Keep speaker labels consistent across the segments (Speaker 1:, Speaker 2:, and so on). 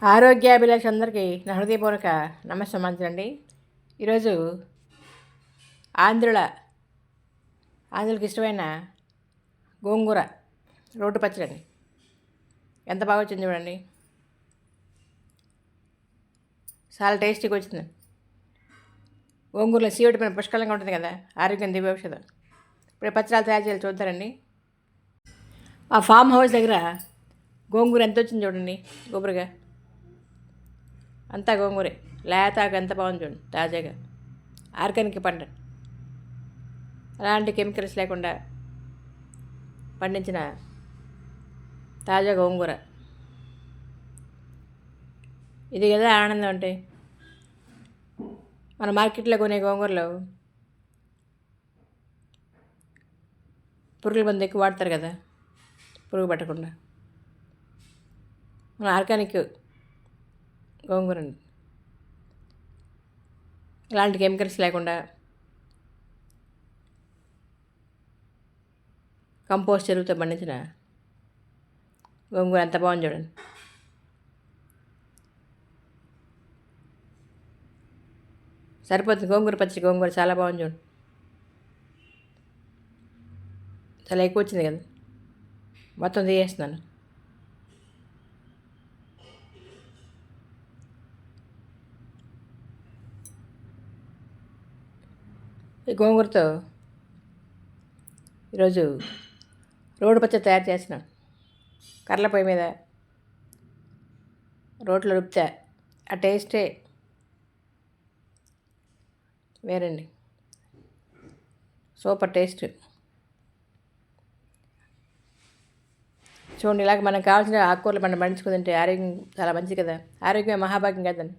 Speaker 1: ఆరోగ్యాభిలాష అందరికీ నా హృదయపూర్వక నమస్సమాంజలండి. ఈరోజు ఆంధ్రుల ఆంధ్రులకు ఇష్టమైన గోంగూర రోడ్డు పచ్చడి ఎంత బాగా వచ్చింది చూడండి. చాలా టేస్టీగా వచ్చింది. గోంగూరలో సి విటమిన్ పుష్కలంగా ఉంటుంది కదా, ఆరోగ్యం దివ్య ఔషధం. ఇప్పుడు పచ్చడాలు తయారు చేయాలి చూద్దారండి. ఆ ఫామ్ హౌస్ దగ్గర గోంగూర ఎంత వచ్చింది చూడండి. గోబురుగా అంతా గోంగూరే, లేతాకు ఎంత బాగుంది చూడండి, తాజాగా ఆర్గానిక్ పంట, అలాంటి కెమికల్స్ లేకుండా పండించిన తాజా గోంగూర. ఇది కదా ఆనందం అంటే. మన మార్కెట్లో కొనే గోంగూరలో పురుగుల మందు ఎక్కువ వాడతారు కదా, పురుగు పట్టకుండా. మన ఆర్గానిక్ గోంగూర అండి, ఎలాంటి కెమికల్స్ లేకుండా కంపోస్ట్ ఎరువుతో పండించిన గోంగూర ఎంత బాగుంది చూడండి. సరిపోతుంది గోంగూర పచ్చడి. గోంగూర చాలా బాగుంది చూడండి, చాలా ఎక్కువ వచ్చింది కదా, మొత్తం తీసేస్తున్నాను. ఈ గోంగూరతో ఈరోజు రోడ్డు పచ్చడి తయారు చేస్తున్నాను. కర్రల పొయ్యి మీద రోట్లో రుబ్బితే ఆ టేస్టే వేరండి, సూపర్ టేస్ట్. చూడండి, ఇలాగ మనకు కావాల్సిన ఆకుకూరలు మనం పండించుకుని తింటే ఆరోగ్యం చాలా మంచిది కదా. ఆరోగ్యమే మహాభాగ్యం కదండి.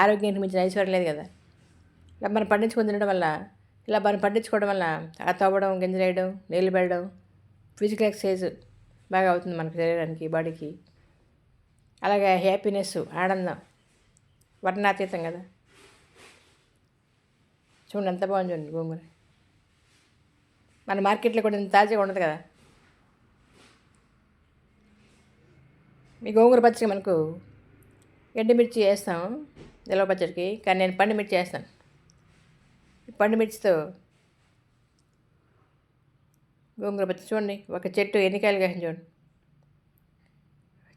Speaker 1: ఆరోగ్యానికి మించిన ఐశ్వర్యం లేదు కదా. ఇలా మనం పండించుకొని తినడం వల్ల, ఇలా మనం పండించుకోవడం వల్ల ఆ తవ్వడం, గింజలేయడం, నీళ్ళు పెట్టడం, ఫిజికల్ ఎక్సర్సైజ్ బాగా అవుతుంది మనకి, శరీరానికి, బాడీకి. అలాగే హ్యాపీనెస్, ఆనందం వర్ణాతీతం కదా. చూడండి ఎంత బాగుంది చూడండి గోంగూర. మన మార్కెట్లో కూడా ఇంత తాజాగా ఉండదు కదా. మీ గోంగూర పచ్చడి మనకు ఎండుమిర్చి వేస్తాం నిల్వ పచ్చడికి, కానీ నేను పండుమిర్చి వేస్తాను. పండుమిర్చితో గోంగూర పచ్చడి చూడండి. ఒక చెట్టు ఎన్ని కాయలు కాసింది చూడండి,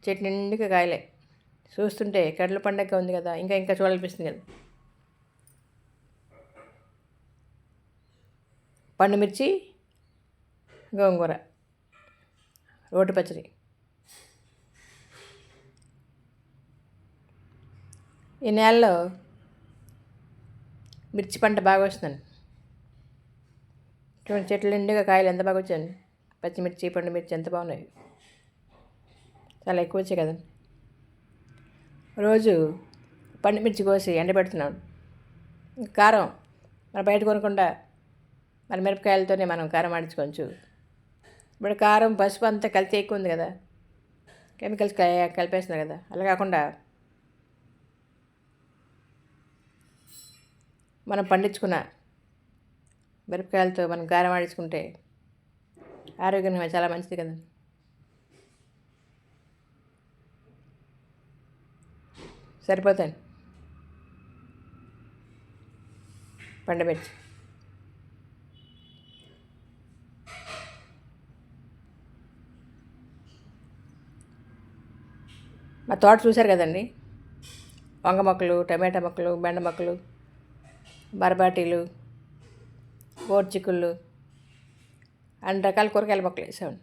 Speaker 1: చెట్టు నిండుగా కాయలే. చూస్తుంటే కడల పండగ ఉంది కదా, ఇంకా ఇంకా చూడాలనిపిస్తుంది కదా. పండుమిర్చి, గోంగూర రోటి పచ్చడి. ఈ నెలలో మిర్చి పంట బాగా వస్తుందండి. చూడండి చెట్లు నిండుగా కాయలు ఎంత బాగా వచ్చాయండి. పచ్చిమిర్చి, పండుమిర్చి ఎంత బాగున్నాయి, చాలా ఎక్కువ వచ్చాయి కదండి. రోజు పండుమిర్చి కోసి ఎండబెడుతున్నాడు. కారం మనం బయట కొనకుండా మన మిరపకాయలతోనే మనం కారం ఆడించుకోవచ్చు. ఇప్పుడు కారం, పసుపు అంతా కల్తీ ఎక్కువ ఉంది కదా, కెమికల్స్ కలిపేస్తున్నారు కదా. అలా కాకుండా మనం పండించుకున్న మిరపకాయలతో మనం కారం ఆడించుకుంటే ఆరోగ్యం చాలా మంచిది కదా. సరిపోతాయి పండుమిర్చి. మా తోట చూశారు కదండి. వంగ మొక్కలు, టమాటా మొక్కలు, బెండ మొక్కలు, బరబాటీలు, గోర్చిక్కుళ్ళు, అన్ని రకాల కూరగాయల మొక్కలు వేసామండి.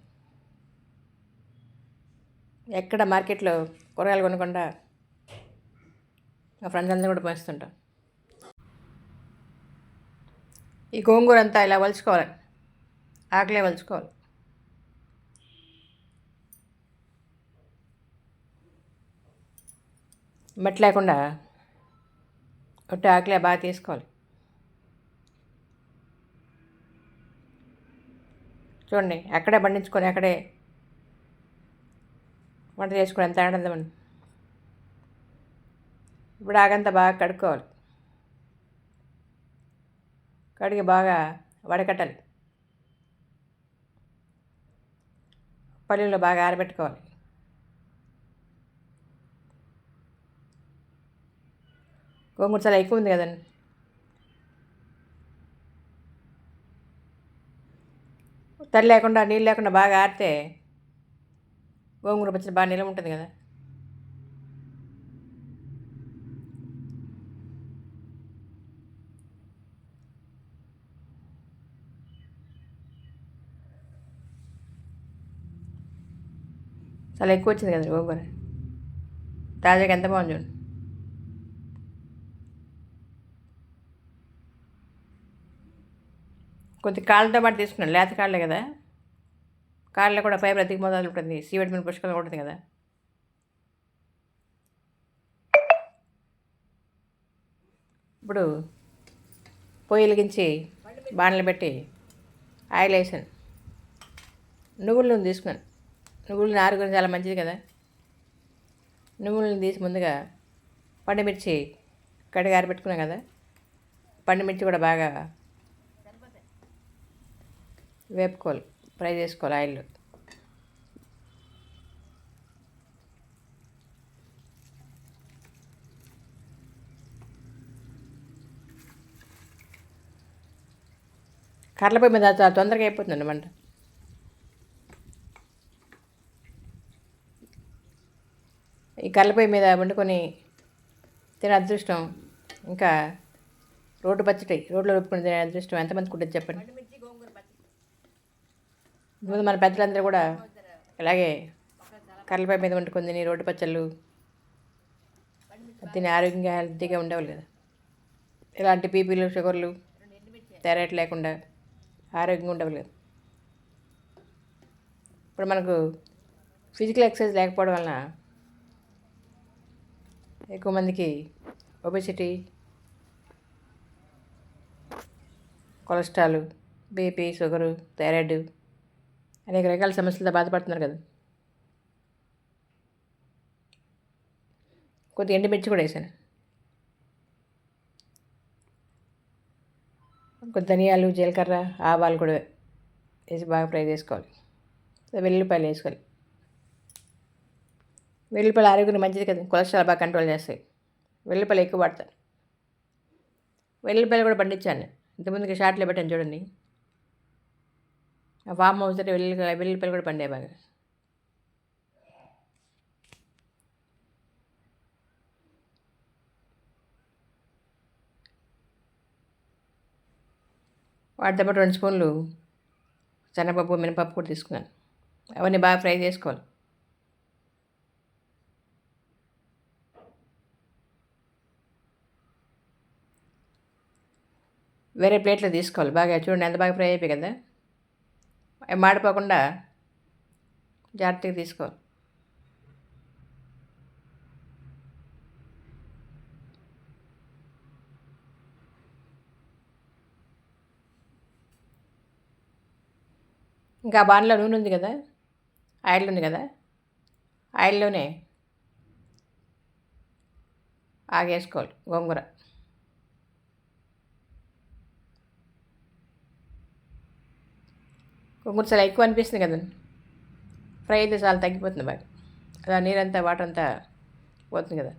Speaker 1: ఎక్కడ మార్కెట్లో కూరగాయలు కొనకుండా మా ఫ్రెండ్స్ అందరూ కూడా పంచుతుంటాం. ఈ గోంగూర అంతా ఇలా వలుచుకోవాలి, ఆకులే వలుచుకోవాలి. మట్టి లేకుండా ఒట్టి ఆకులే బాగా తీసుకోవాలి. చూడండి, అక్కడే పండించుకొని అక్కడే వంట చేసుకుని ఎంత ఆనందం అండి. ఇప్పుడు ఆగంతా బాగా కడుక్కోవాలి, కడిగి బాగా వడకట్టాలి, పళ్ళులో బాగా ఆరబెట్టుకోవాలి. గోంగూర చాలా ఎక్కువ ఉంది కదండి. తడి లేకుండా నీళ్ళు లేకుండా బాగా ఆరితే గోంగూర పచ్చడి బాగా నిలవ ఉంటుంది కదా. చాలా ఎక్కువ వచ్చింది కదండి గోంగూర. తాజాగా ఎంత బాగుంది చూడండి. కొద్ది కాళ్ళతో పాటు తీసుకున్నాను, లేత కాళ్ళే కదా. కాళ్ళలో కూడా ఫైబర్ అధిక మోతాదులో ఉంటుంది, సి విటమిన్ పుష్కలంగా ఉంటుంది కదా. ఇప్పుడు పొయ్యి వెలిగించి బాణలు పెట్టి ఆయిల్ వేసాను. నువ్వుల నూనె తీసుకున్నాను. నువ్వుల నూనె ఆరోగ్యం చాలా మంచిది కదా. నువ్వుల నూనె తీసి ముందుగా పండుమిర్చి కడిగి ఆరబెట్టుకున్నాం కదా, పండుమిర్చి కూడా బాగా వేపుకోవాలి, ఫ్రై చేసుకోవాలి ఆయిల్లో. కర్రలపై మీద చాలా తొందరగా అయిపోతుందండి మంట. ఈ కర్రలపై మీద వండుకొని తినే అదృష్టం, ఇంకా రోడ్డు పచ్చడి రోడ్లో రుబ్బుకొని తినే అదృష్టం ఎంతమందికి ఉంటుంది చెప్పండి. ముందు మన పెద్దలందరూ కూడా ఇలాగే కర్రలపై మీద వండుకొని తిని రోడ్డు పచ్చళ్ళు తిని ఆరోగ్యంగా హెల్తీగా ఉండేవాళ్ళు కదా. ఇలాంటి బీపీలు షుగర్లు థైరాయిడ్ లేకుండా ఆరోగ్యంగా ఉండేవాళ్ళు కదా. ఇప్పుడు మనకు ఫిజికల్ ఎక్సర్సైజ్ లేకపోవడం వలన ఎక్కువ మందికి obesity, cholesterol, BP, sugar, thyroid అనేక రకాల సమస్యలతో బాధపడుతున్నారు కదా. కొద్దిగా ఎండుమిర్చి కూడా వేసాను. కొద్ది ధనియాలు, జీలకర్ర, ఆవాలు కూడా వేసి బాగా ఫ్రై చేసుకోవాలి. వెల్లుల్లిపాయలు వేసుకోవాలి. వెల్లుల్లిపాయలు ఆరోగ్యానికి మంచిది కదా, కొలెస్ట్రాల్ బాగా కంట్రోల్ చేస్తాయి. వెల్లుల్లిపాయలు ఎక్కువ వాడతాను. వెల్లుల్లిపాయలు కూడా పండించాను, ఇంతకుముందుకి షార్ట్లో పెట్టాను చూడండి. ఆ ఫామ్ హౌస్ దగ్గర వెల్లుల్లిపాయలు కూడా పండే బాగా. వాటితో పాటు 2 స్పూన్లు శనగపప్పు, మినపప్పు కూడా తీసుకున్నాను. అవన్నీ బాగా ఫ్రై చేసుకోవాలి. వేరే ప్లేట్లో తీసుకోవాలి. బాగా చూడండి ఎంత బాగా ఫ్రై అయిపోయి కదా. అవి మాడిపోకుండా జాగ్రత్తగా తీసుకోవాలి. ఇంకా బాణలో నూనె ఉంది కదా, ఆయిల్ ఉంది కదా, ఆయిల్లోనే ఆగేసుకోవాలి గోంగూర. గోంగూర చాలా ఎక్కువ అనిపిస్తుంది కదండి, ఫ్రై అయితే చాలా తగ్గిపోతుంది బాగా. అలా నీరంతా వాటర్ అంతా పోతుంది కదా.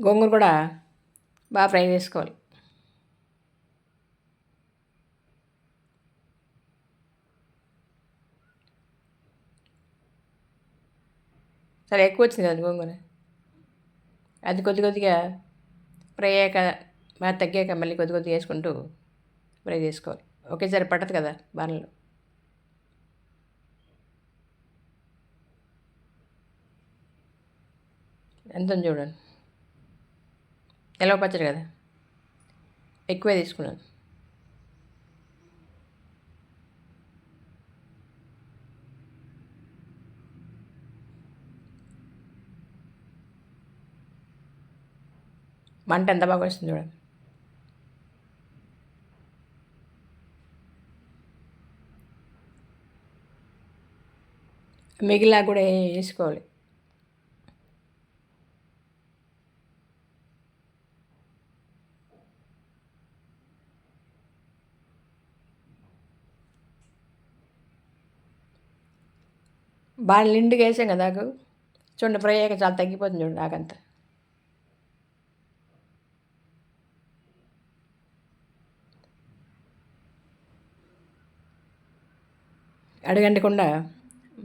Speaker 1: గోంగూర కూడా బాగా ఫ్రై చేసుకోవాలి. చాలా ఎక్కువ వచ్చింది కదా గోంగూర. అది కొద్దిగా ఫ్రై అయ్యాక బాగా తగ్గాక మళ్ళీ కొద్దిగా వేసుకుంటూ ఫ్రై చేసుకోవాలి. ఒకేసారి పట్టదు కదా బాణలో. ఎంత ఉంది చూడండి. నిలవ పచ్చడి కదా, ఎక్కువే తీసుకున్నాను. మంట ఎంత బాగా వస్తుంది చూడండి. మిగిలినా కూడా వేసుకోవాలి. బాగా నిండుగా వేసాం కదా నాకు చూడండి, ఫ్రై అయ్యాక చాలా తగ్గిపోతుంది చూడండి నాకంతా. అడగంటకుండా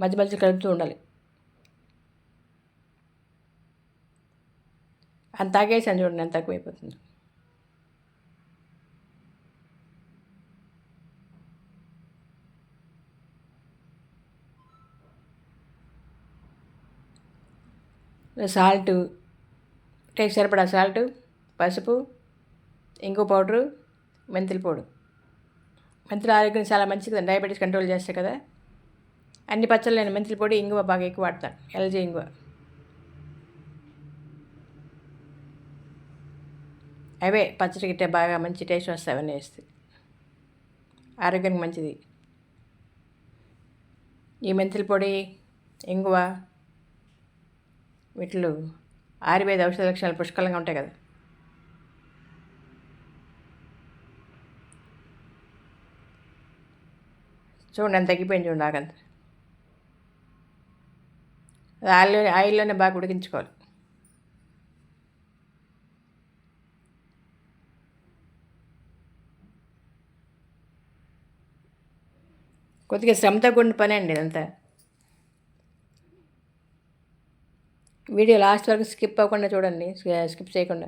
Speaker 1: మధ్య మధ్య కలుపుతూ ఉండాలి. అంత తాగేసాను చూడండి, ఎంత తక్కువైపోతుంది. సాల్టు, టేస్ట్ సరిపడా సాల్టు, పసుపు, ఇంగు పౌడరు, మెంతుల పొడి. మెంతులు ఆరోగ్యం చాలా మంచిది కదా, డయాబెటీస్ కంట్రోల్ చేస్తాయి కదా. అన్ని పచ్చళ్ళు నేను మెంతుల పొడి, ఇంగువ బాగా ఎక్కువ వాడతాను, ఎల్జీ ఇంగువ. అవే పచ్చడి గిట్టే బాగా మంచి టేస్ట్ వస్తాయి అవన్నీ వేస్తే, ఆరోగ్యానికి మంచిది. ఈ మెంతుల పొడి, ఇంగువ వీటిలో ఆయుర్వేద ఔషధ లక్షణాలు పుష్కలంగా ఉంటాయి కదా. చూడండి ఎంత తగ్గిపోయింది చూడండి నాకంత. ఆయిల్లోనే బాగా ఉడికించుకోవాలి. కొద్దిగా శ్రమతో కూడిన పని అండి ఇదంతా. వీడియో లాస్ట్ వరకు స్కిప్ అవ్వకుండా చూడండి, స్కిప్ చేయకుండా.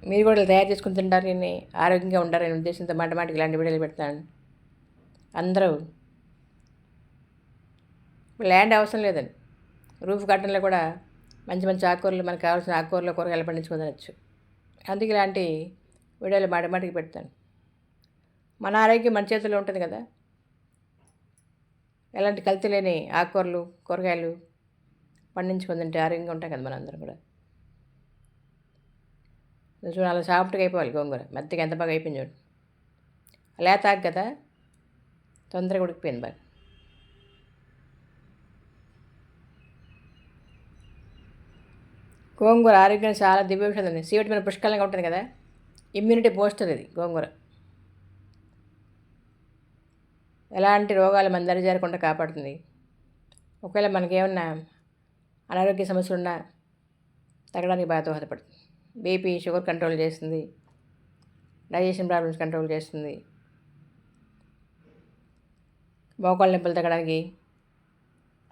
Speaker 1: మీరు కూడా తయారు చేసుకుని తింటారని, ఆరోగ్యంగా ఉంటారనే ఉద్దేశంతో మాటికి ఇలాంటి వీడియోలు పెడతాను. అందరూ ల్యాండ్ అవసరం లేదండి, రూఫ్ గార్డెన్లో కూడా మంచి మంచి ఆకుకూరలు, మనకు కావాల్సిన ఆకుకూరలు, కూరగాయలు పండించుకొని తినచ్చు. అందుకే ఇలాంటి వీడియోలు మాటికి పెడతాను. మన ఆరోగ్యం మన చేతుల్లో ఉంటుంది కదా. ఎలాంటి కల్తీ లేని ఆకుకూరలు, కూరగాయలు పండించుకొని తింటే ఆరోగ్యంగా ఉంటాం కదా మనందరం కూడా. చూడండి అలా సాఫ్ట్గా అయిపోవాలి గోంగూర, మెత్తగా ఎంత బాగా అయిపోయింది చూడండి. లేతాకు కదా, తొందరగా ఉడికిపోయింది బాగా. గోంగూర ఆరోగ్యానికి చాలా దివ్యౌషధం అండి. సి విటమిన్ పుష్కలంగా ఉంటుంది కదా, ఇమ్యూనిటీ బూస్టర్ ఇది గోంగూర. ఎలాంటి రోగాలు మన దరి చేరకుండా కాపాడుతుంది. ఒకవేళ మనకేమన్నా అనారోగ్య సమస్యలు ఉన్నా తగ్గడానికి బాగా దోహదపడుతుంది. బీపీ, షుగర్ కంట్రోల్ చేస్తుంది, డైజెషన్ ప్రాబ్లమ్స్ కంట్రోల్ చేస్తుంది, మోకాళ్ళ నొప్పులు తగ్గడానికి,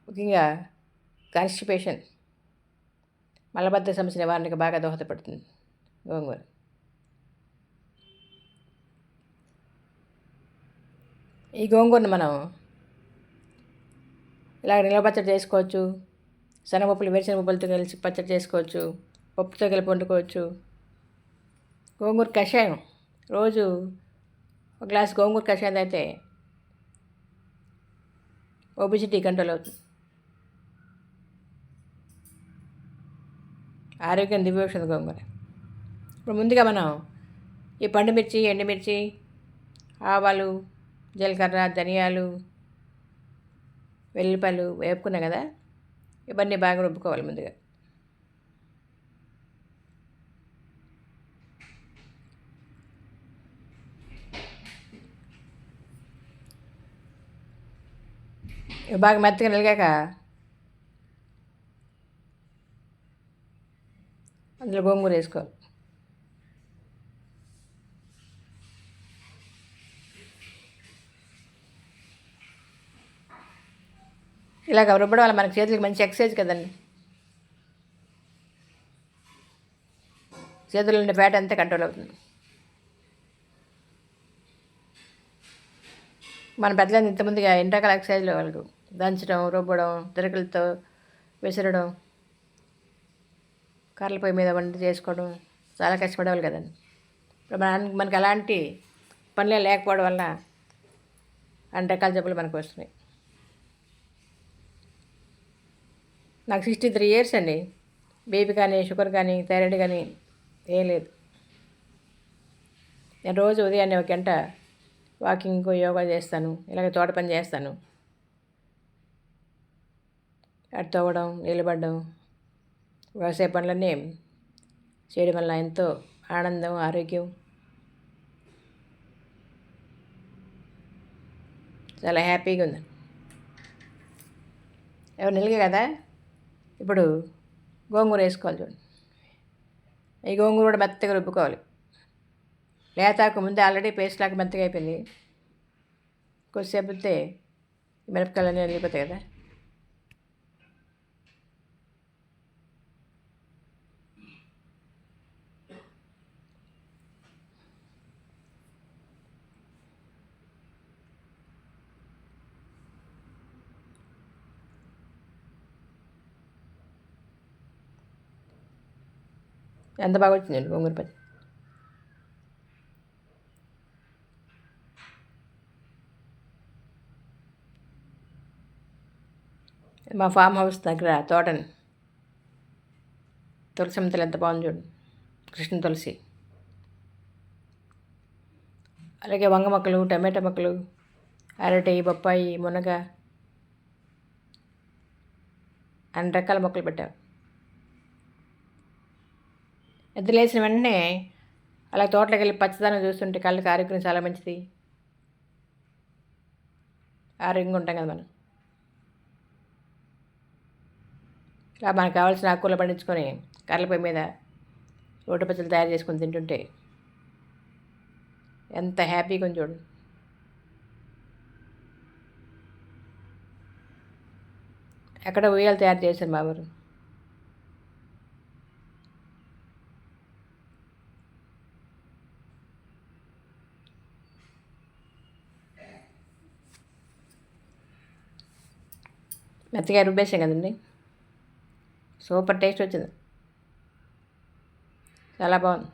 Speaker 1: ముఖ్యంగా కాన్స్టిపేషన్, మలబద్ధక సమస్య నివారణకు బాగా దోహదపడుతుంది గోంగూర. ఈ గోంగూరను మనం ఇలా నిల్వ పచ్చడి చేసుకోవచ్చు, శనగపప్పులు, వేరుశనగపప్పులతో కలిసి పచ్చడి చేసుకోవచ్చు, పప్పుతో కలిపి వండుకోవచ్చు. గోంగూర కషాయం, రోజు ఒక గ్లాస్ గోంగూర కషాయం అయితే ఒబిసిటీ కంట్రోల్ అవుతుంది. ఆరోగ్యం దివ్యౌషధం గోంగూర. ఇప్పుడు ముందుగా మనం ఈ పండుమిర్చి, ఎండుమిర్చి, ఆవాలు, జీలకర్ర, ధనియాలు, వెల్లిపాయలు వేపుకున్నాం కదా, ఇవన్నీ బాగా రుబ్బుకోవాలి ముందుగా. ఇవి బాగా మెత్తగా నలిగాక అందులో గోంగూర వేసుకోవాలి. ఇలాగ రుబ్బడం వల్ల మనకి చేతులకి మంచి ఎక్సర్సైజ్ కదండి. చేతుల్లో ఉండే ఫ్యాట్ అంతా కంట్రోల్ అవుతుంది. మన పెద్దలు ఇంతమందిగా ఎన్ని రకాల ఎక్సర్సైజ్లు వాళ్ళు దంచడం, రుబ్బడం, తిరగలతో విసరడం, కర్రల పొయ్యి మీద వంట చేసుకోవడం, చాలా కష్టపడేవాళ్ళు కదండి. ఇప్పుడు మనకి అలాంటి పనులే లేకపోవడం వల్ల అన్ని రకాల జబ్బులు మనకు వస్తున్నాయి. నాకు 63 years అండి. బీపీ కానీ, షుగర్ కానీ, థైరాయిడ్ కానీ ఏం లేదు. నేను రోజు ఉదయాన్నే 1 గంట వాకింగ్, యోగా చేస్తాను, ఇలాగ తోట పని చేస్తాను. అటు తవ్వడం, నిలబడడం, వ్యవసాయ పనులన్నీ చేయడం వల్ల ఎంతో ఆనందం, ఆరోగ్యం. చాలా హ్యాపీగా ఉంది. ఎవరు నిలిగే కదా. ఇప్పుడు గోంగూర వేసుకోవాలి చూడండి. ఈ గోంగూర కూడా మెత్తగా రుబ్బుకోవాలి. లేతాకు ముందే ఆల్రెడీ పేస్ట్ లాగా మెత్తగా అయిపోయింది. కొద్దిసేపు ఉంటే మిరపకాయలన్నీ వెళ్ళిపోతాయి కదా. ఎంత బాగా వచ్చిందండి గోంగూర పచ్చడి. మా ఫామ్ హౌస్ దగ్గర తోటని తులసి అమ్మతలు ఎంత బాగుంది చూడండి. కృష్ణ తులసి, అలాగే వంగ మొక్కలు, టమాటా మొక్కలు, అరటి, బొప్పాయి, మునగ అన్ని రకాల మొక్కలు పెట్టాం. నిద్ర లేచిన వెంటనే అలా తోటలోకి వెళ్ళి పచ్చదనం చూస్తుంటే కళ్ళకి ఆరోగ్యం చాలా మంచిది. ఆరోగ్యంగా ఉంటాం కదా మనం. ఇలా మనకు కావాల్సిన ఆకుకూరలు పండించుకొని కర్రలపై మీద రోటి పచ్చళ్ళు తయారు చేసుకొని తింటుంటే ఎంత హ్యాపీగా ఉంది చూడండి. ఎక్కడ ఉయ్యాలు తయారు చేశారు మా ఊరు. మెత్తగా రుబ్బేసాం కదండి. సూపర్ టేస్ట్ వచ్చింది. చాలా బాగుంది.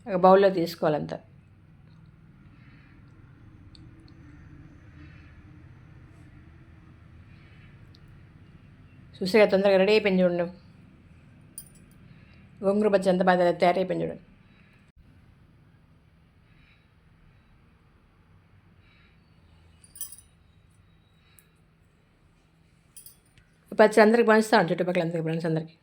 Speaker 1: ఒక బౌల్లో తీసుకోవాలంతా. చూసాక తొందరగా రెడీ అయిపోయింది చూడండి. గోంగూర పచ్చడి ఎంత బాగా తయారైపోయింది చూడండి. పచ్చడి అందరికి పంచుతాను, చుట్టుపక్కల అందరికి, ఫ్రెండ్స్ అందరికి.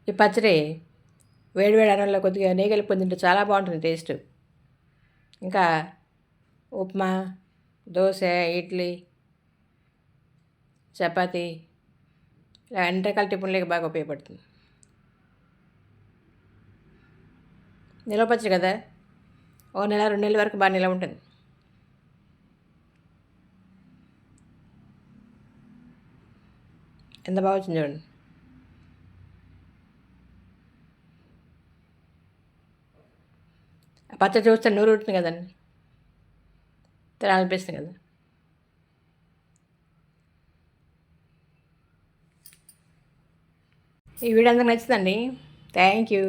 Speaker 1: ఈ పచ్చడి వేడివేడి అన్నంలో కొద్దిగా నెయ్యి కలుపుకొని తింటే చాలా బాగుంటుంది టేస్ట్. ఇంకా ఉప్మా, దోశ, ఇడ్లీ, చపాతీ ఇలా అన్ని రకాల టిఫిన్లకి బాగా ఉపయోగపడుతుంది. నిలవ పచ్చడి కదా, ఓ నెల 2 నెలల వరకు బాగా నిలవ ఉంటుంది. ఎంత బాగా వచ్చింది చూడండి. ఆ పచ్చడి చూస్తే నూరు ఉంటుంది కదండి, తినాలనిపిస్తుంది కదా. ఈ వీడియో అందరికి నచ్చిందండి. Thank you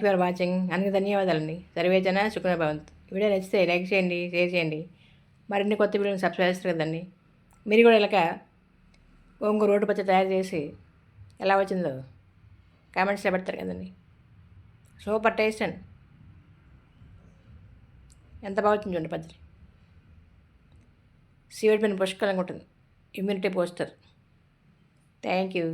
Speaker 1: for watching. అందుకు ధన్యవాదాలండి. సర్వేజన సుఖన భవంతు. ఈ వీడియో నచ్చితే లైక్ చేయండి, షేర్ చేయండి. మరిన్ని కొత్త వీడియోని సబ్స్క్రైబ్ చేస్తారు కదండి. మీరు కూడా ఇలాగ గోంగూర రోడ్డు పచ్చడి తయారు చేసి ఎలా వచ్చిందో కామెంట్స్లో పెడతారు కదండి. సూపర్ టేస్ట్ అండి. ఎంత బాగా వచ్చింది చూడండి పచ్చడి. సీవిడి పైన పుష్కలంగా ఉంటుంది. ఇమ్యూనిటీ పోస్తారు. Thank you.